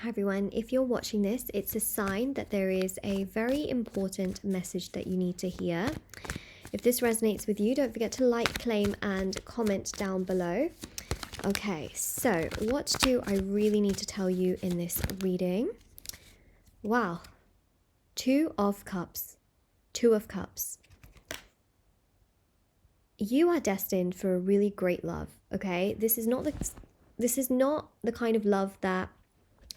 Hi everyone, if you're watching this, it's a sign that there is a very important message that you need to hear. If this resonates with you, don't forget to like, claim, and comment down below. Okay, so what do I really need to tell you in this reading? Wow, Two of Cups. You are destined for a really great love, okay? This is not the kind of love that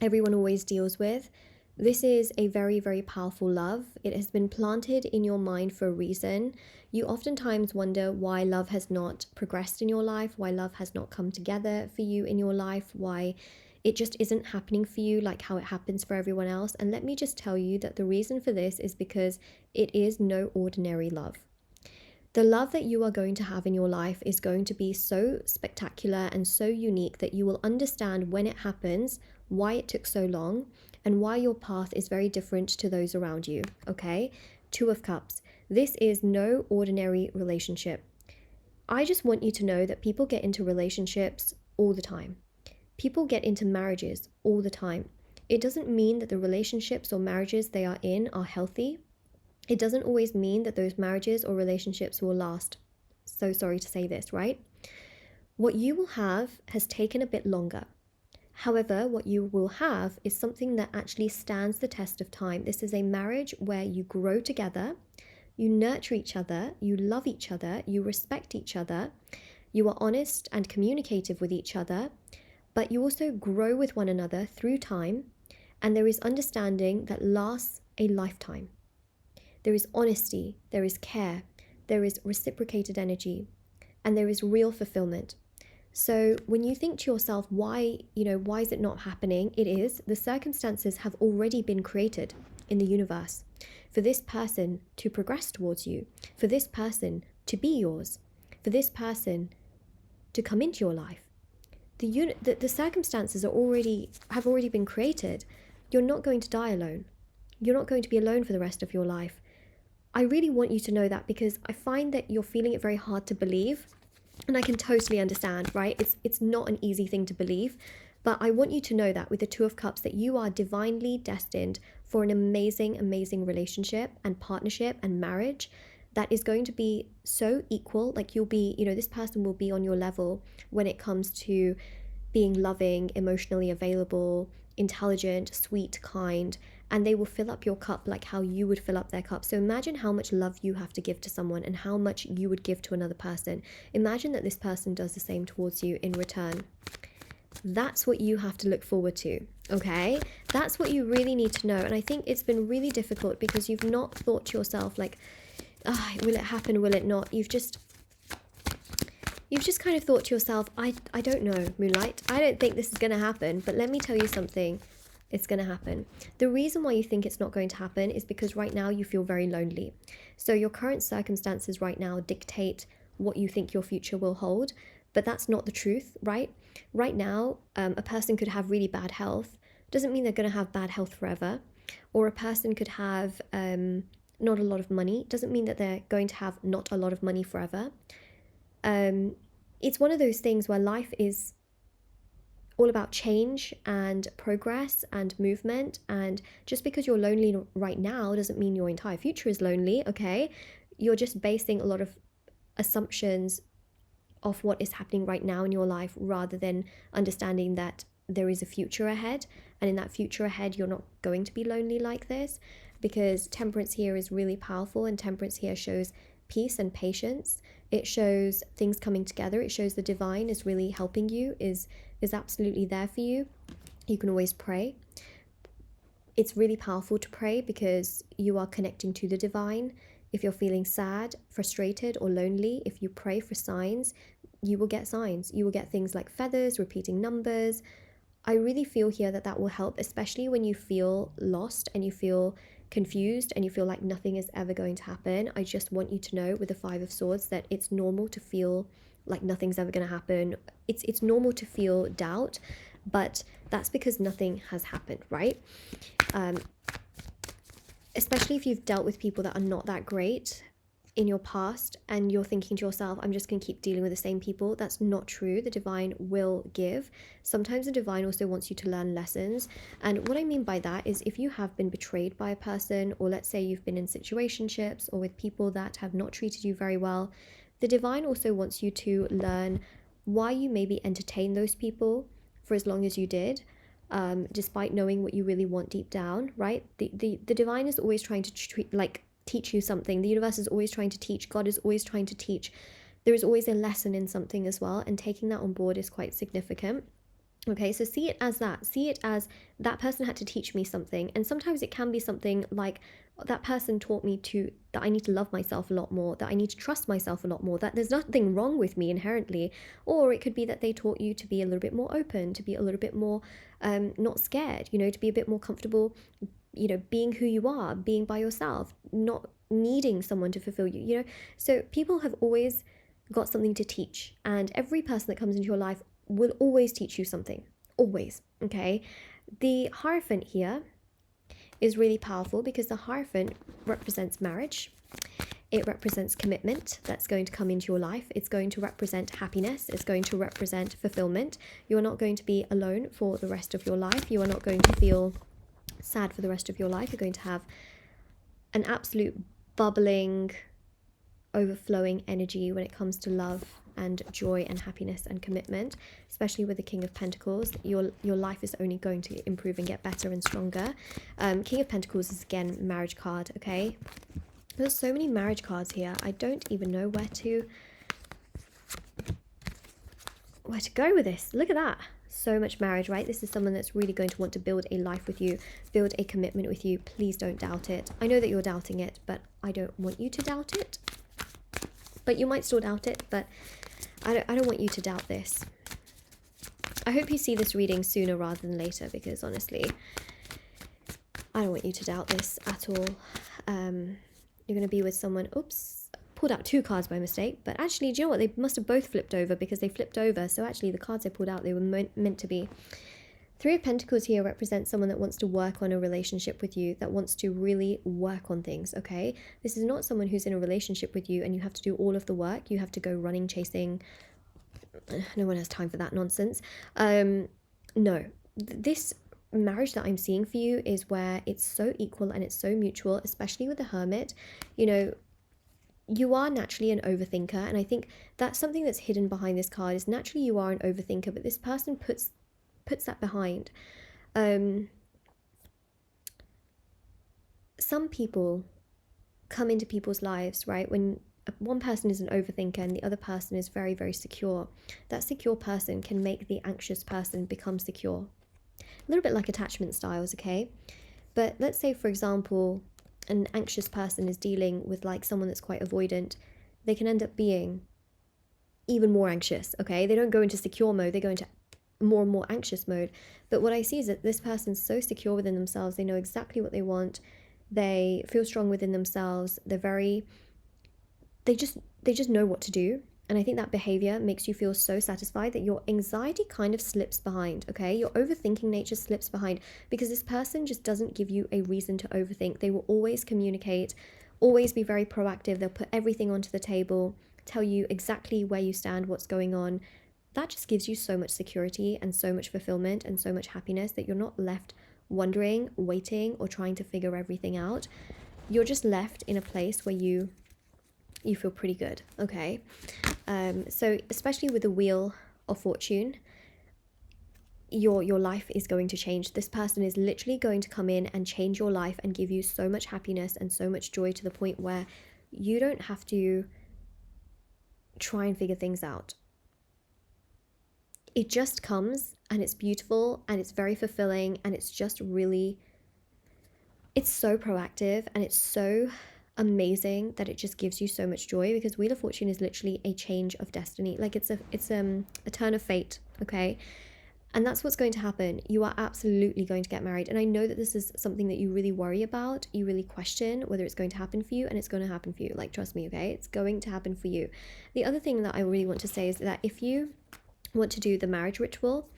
everyone always deals with. This is a very, very powerful love. It has been planted in your mind for a reason. You oftentimes wonder why love has not progressed in your life, why love has not come together for you in your life, why it just isn't happening for you like how it happens for everyone else. And let me just tell you that the reason for this is because it is no ordinary love. The love that you are going to have in your life is going to be so spectacular and so unique that you will understand when it happens, why it took so long, and why your path is very different to those around you, okay? Two of Cups. This is no ordinary relationship. I just want you to know that people get into relationships all the time. People get into marriages all the time. It doesn't mean that the relationships or marriages they are in are healthy. It doesn't always mean that those marriages or relationships will last. So sorry to say this, right? What you will have has taken a bit longer. However, what you will have is something that actually stands the test of time. This is a marriage where you grow together, you nurture each other, you love each other, you respect each other, you are honest and communicative with each other, but you also grow with one another through time, and there is understanding that lasts a lifetime. There is honesty, there is care, there is reciprocated energy, and there is real fulfillment. So when you think to yourself, why is it not happening? It is, the circumstances have already been created in the universe for this person to progress towards you, for this person to be yours, for this person to come into your life. The circumstances have already been created. You're not going to die alone. You're not going to be alone for the rest of your life. I really want you to know that, because I find that you're feeling it very hard to believe. And I can totally understand, right? It's not an easy thing to believe. But I want you to know that with the Two of Cups, that you are divinely destined for an amazing, amazing relationship and partnership and marriage that is going to be so equal. Like you'll be, this person will be on your level when it comes to being loving, emotionally available, intelligent, sweet, kind, and they will fill up your cup like how you would fill up their cup. So imagine how much love you have to give to someone and how much you would give to another person. Imagine that this person does the same towards you in return. That's what you have to look forward to, okay? That's what you really need to know. And I think it's been really difficult because you've not thought to yourself like, will it happen, will it not? You've just kind of thought to yourself, I don't know, Moonlight. I don't think this is going to happen, but let me tell you something. It's going to happen. The reason why you think it's not going to happen is because right now you feel very lonely. So your current circumstances right now dictate what you think your future will hold, but that's not the truth, right? Right now, a person could have really bad health. Doesn't mean they're going to have bad health forever. Or a person could have not a lot of money. Doesn't mean that they're going to have not a lot of money forever. It's one of those things where life is all about change and progress and movement, and just because you're lonely right now doesn't mean your entire future is lonely, okay? You're just basing a lot of assumptions of what is happening right now in your life rather than understanding that there is a future ahead, and in that future ahead you're not going to be lonely like this, because Temperance here is really powerful, and Temperance here shows peace and patience. It shows things coming together. It shows the divine is really helping you, is absolutely there for you. You can always pray. It's really powerful to pray because you are connecting to the divine. If you're feeling sad, frustrated, or lonely, if you pray for signs, you will get signs. You will get things like feathers, repeating numbers. I really feel here that that will help, especially when you feel lost and you feel confused and you feel like nothing is ever going to happen. I just want you to know with the Five of Swords that it's normal to feel like nothing's ever going to happen. It's normal to feel doubt, but that's because nothing has happened, right? Especially if you've dealt with people that are not that great in your past and you're thinking to yourself, I'm just going to keep dealing with the same people. That's not true. The divine will give. Sometimes the divine also wants you to learn lessons. And what I mean by that is if you have been betrayed by a person, or let's say you've been in situationships or with people that have not treated you very well, the divine also wants you to learn why you maybe entertain those people for as long as you did, despite knowing what you really want deep down, right? The divine is always trying to teach you something. The universe is always trying to teach. God is always trying to teach. There is always a lesson in something as well, and taking that on board is quite significant. Okay, so see it as that. See it as that person had to teach me something. And sometimes it can be something like that person taught me that I need to love myself a lot more, that I need to trust myself a lot more, that there's nothing wrong with me inherently. Or it could be that they taught you to be a little bit more open, to be a little bit more not scared, to be a bit more comfortable, being who you are, being by yourself, not needing someone to fulfill you, So people have always got something to teach, and every person that comes into your life will always teach you something, always, okay? The Hierophant here is really powerful because the Hierophant represents marriage. It represents commitment that's going to come into your life. It's going to represent happiness. It's going to represent fulfillment. You're not going to be alone for the rest of your life. You are not going to feel sad for the rest of your life. You're going to have an absolute bubbling, overflowing energy when it comes to love and joy and happiness and commitment, especially with the King of Pentacles. Your life is only going to improve and get better and stronger. King of Pentacles is again marriage card, okay? There's so many marriage cards here. I don't even know where to go with this. Look at that. So much marriage, right? This is someone that's really going to want to build a life with you, build a commitment with you. Please don't doubt it. I know that you're doubting it, but I don't want you to doubt it. But you might still doubt it, but I don't want you to doubt this. I hope you see this reading sooner rather than later, because honestly, I don't want you to doubt this at all. You're going to be with someone, oops, pulled out 2 cards by mistake, but actually, do you know what? They must have both flipped over because they flipped over. So actually the cards I pulled out, they were meant to be. 3 of Pentacles here represents someone that wants to work on a relationship with you, that wants to really work on things, okay? This is not someone who's in a relationship with you and you have to do all of the work. You have to go running, chasing. No one has time for that nonsense. No, this marriage that I'm seeing for you is where it's so equal and it's so mutual, especially with the Hermit. You are naturally an overthinker, and I think that's something that's hidden behind this card. Is naturally you are an overthinker, but this person puts that behind. Some people come into people's lives, right, when one person is an overthinker and the other person is very, very secure. That secure person can make the anxious person become secure. A little bit like attachment styles, okay? But let's say, for example, an anxious person is dealing with like someone that's quite avoidant. They can end up being even more anxious, okay? They don't go into secure mode, they go into more and more anxious mode. But what I see is that this person's so secure within themselves, they know exactly what they want, they feel strong within themselves, they just know what to do. And I think that behavior makes you feel so satisfied that your anxiety kind of slips behind, okay? Your overthinking nature slips behind because this person just doesn't give you a reason to overthink. They will always communicate, always be very proactive. They'll put everything onto the table, tell you exactly where you stand, what's going on. That just gives you so much security and so much fulfillment and so much happiness that you're not left wondering, waiting, or trying to figure everything out. You're just left in a place where you feel pretty good, okay? So especially with the Wheel of Fortune, your life is going to change. This person is literally going to come in and change your life and give you so much happiness and so much joy to the point where you don't have to try and figure things out. It just comes and it's beautiful and it's very fulfilling and it's just really, it's so proactive and it's so amazing that it just gives you so much joy, because Wheel of Fortune is literally a change of destiny. Like it's a turn of fate, okay? And that's what's going to happen. You are absolutely going to get married. And I know that this is something that you really worry about. You really question whether it's going to happen for you, and it's going to happen for you. Like, trust me, okay? It's going to happen for you. The other thing that I really want to say is that if you want to do the marriage ritual,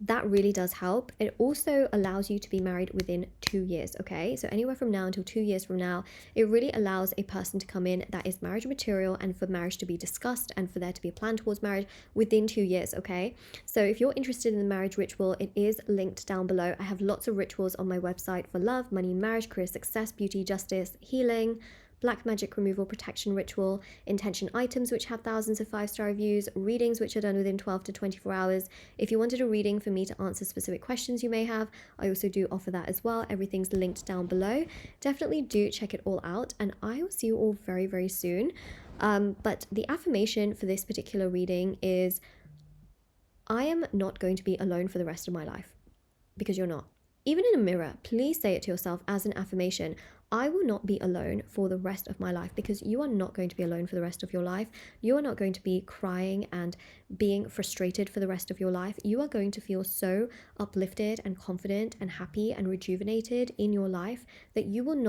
that really does help. It also allows you to be married within 2 years, okay? So anywhere from now until 2 years from now, it really allows a person to come in that is marriage material and for marriage to be discussed and for there to be a plan towards marriage within 2 years, okay? So if you're interested in the marriage ritual, it is linked down below. I have lots of rituals on my website for love, money, marriage, career, success, beauty, justice, healing, black magic removal, protection ritual, intention items which have thousands of 5-star reviews, readings which are done within 12 to 24 hours. If you wanted a reading for me to answer specific questions you may have, I also do offer that as well. Everything's linked down below. Definitely do check it all out, and I will see you all very, very soon. But the affirmation for this particular reading is, I am not going to be alone for the rest of my life, because you're not. Even in a mirror, please say it to yourself as an affirmation. I will not be alone for the rest of my life, because you are not going to be alone for the rest of your life. You are not going to be crying and being frustrated for the rest of your life. You are going to feel so uplifted and confident and happy and rejuvenated in your life that you won't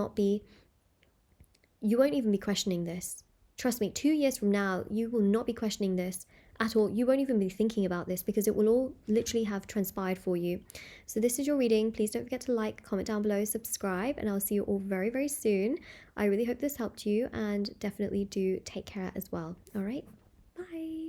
even be questioning this. Trust me, 2 years from now, you will not be questioning this at all. You won't even be thinking about this because it will all literally have transpired for you. So this is your reading. Please don't forget to like, comment down below, subscribe, and I'll see you all very, very soon. I really hope this helped you, and definitely do take care as well. All right, bye.